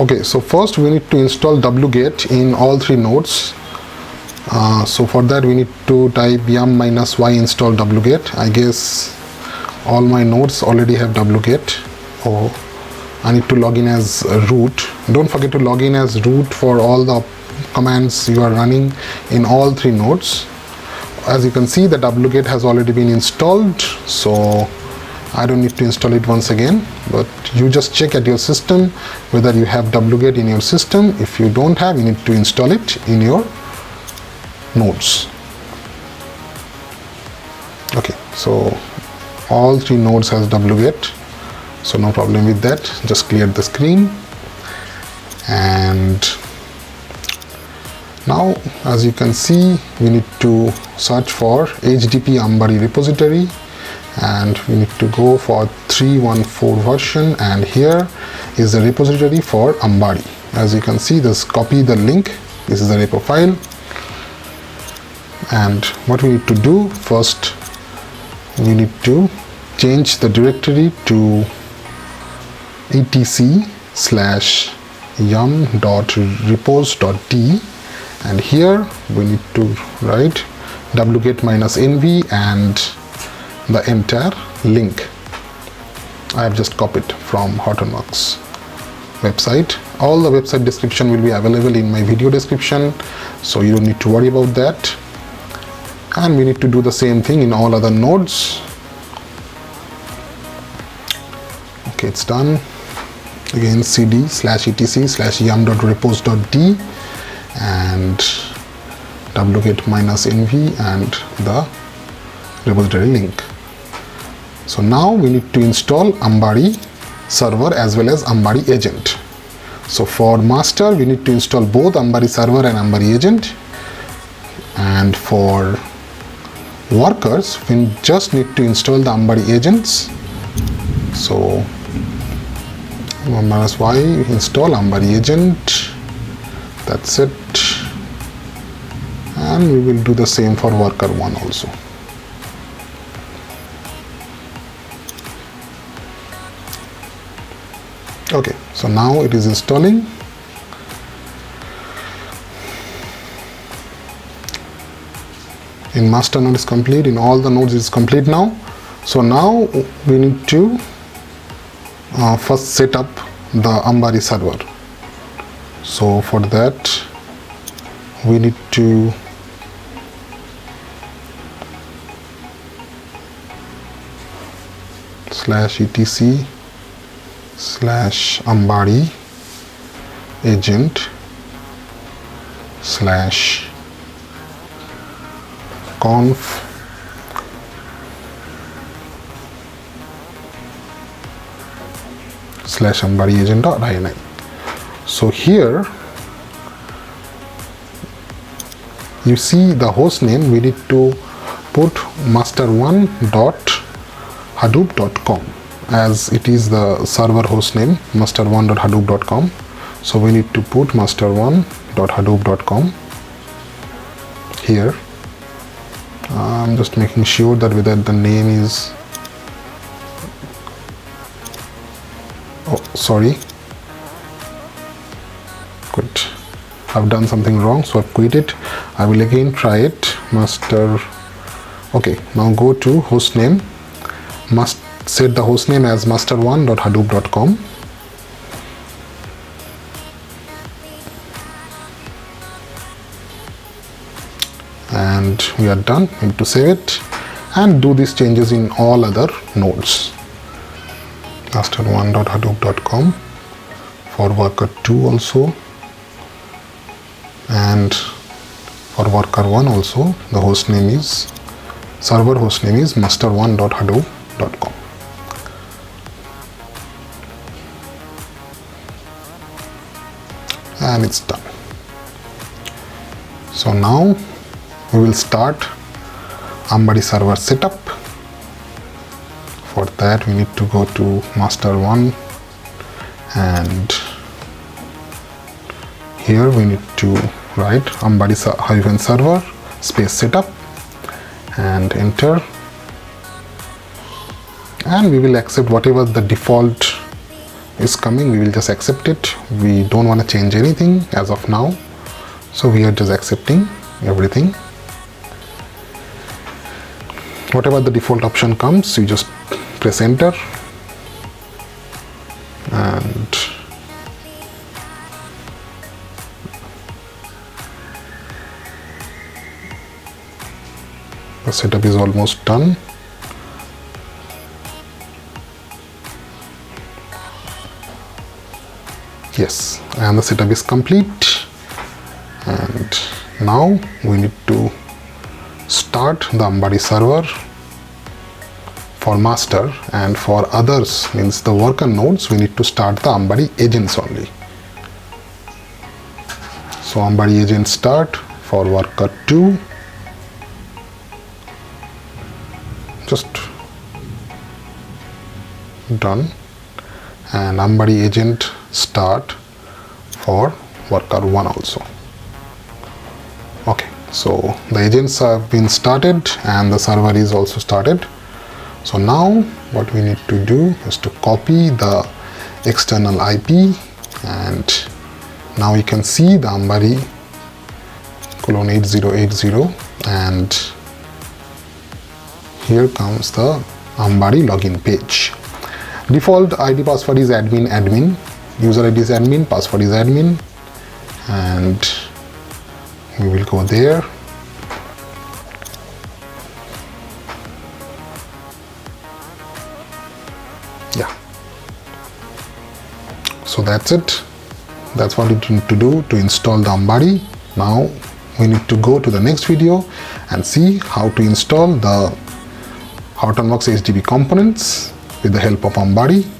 Okay, so first we need to install wget in all three nodes. So for that we need to type yum-y install wget. I guess all my nodes already have wget. Oh, I need to log in as root. Don't forget to log in as root for all the commands you are running in all three nodes. As you can see, the wget has already been installed, so I don't need to install it once again, but you just check at your system whether you have wget in your system. If you don't have, you need to install it in your nodes. Okay, so all three nodes has wget, so no problem with that. Just clear the screen, and now as you can see, we need to search for HDP Ambari repository, and we need to go for 3.14 version, and here is the repository for Ambari. As you can see, just copy the link. This is the repo file, and what we need to do first, we need to change the directory to etc/yum.repos.d, and here we need to write wget-nv and the entire link. I have just copied from Hortonworks website. All the website description will be available in my video description, so you don't need to worry about that. And we need to do the same thing in all other nodes. Okay, it's done. Again, cd/etc/yum.repos.d and wget-nv and the repository link. So now we need to install Ambari server as well as Ambari agent. So for master, we need to install both Ambari server and Ambari agent, and for workers we just need to install the Ambari agents. So -y install Ambari agent, that's it, and we will do the same for worker 1 also. Okay, so now it is installing. In master node is complete, in all the nodes is complete now. So now we need to first set up the Ambari server. So for that we need to /etc/Ambari agent /conf /Ambari agent.ini. So here you see the host name, we need to put master1.hadoop.com, as it is the server host name, master1.hadoop.com. So we need to put master1.hadoop.com here. I'm just making sure that whether the name is, oh sorry, good, I've done something wrong, so I've quit it. I will again try it. Master, okay, now go to hostname, must set the hostname as master1.hadoop.com. And we are done. We need to save it and do these changes in all other nodes. master1.hadoop.com for worker 2 also, and for worker 1 also the host name is, server host name is master1.hadoop.com. and it's done. So now we will start Ambari server setup. For that we need to go to master1, and here we need to write Ambari-server space setup and enter, and we will accept whatever the default is coming, we will just accept it. We don't want to change anything as of now, so we are just accepting everything. Whatever the default option comes, you just press enter, and the setup is almost done. Yes, and the setup is complete, and now we need to start the Ambari server for master, and for others, means the worker nodes, we need to start the Ambari agents only. So Ambari agent start for worker 2, just done, and Ambari agent start for worker 1 also. Okay, so the agents have been started and the server is also started. So now what we need to do is to copy the external IP, and now you can see the Ambari :8080, and here comes the Ambari login page. Default ID password is admin, user ID is admin, password is admin, and we will go there. Yeah, so that's it. That's what you need to do to install the Ambari. Now we need to go to the next video and see how to install the Hortonworks HDB components with the help of Ambari.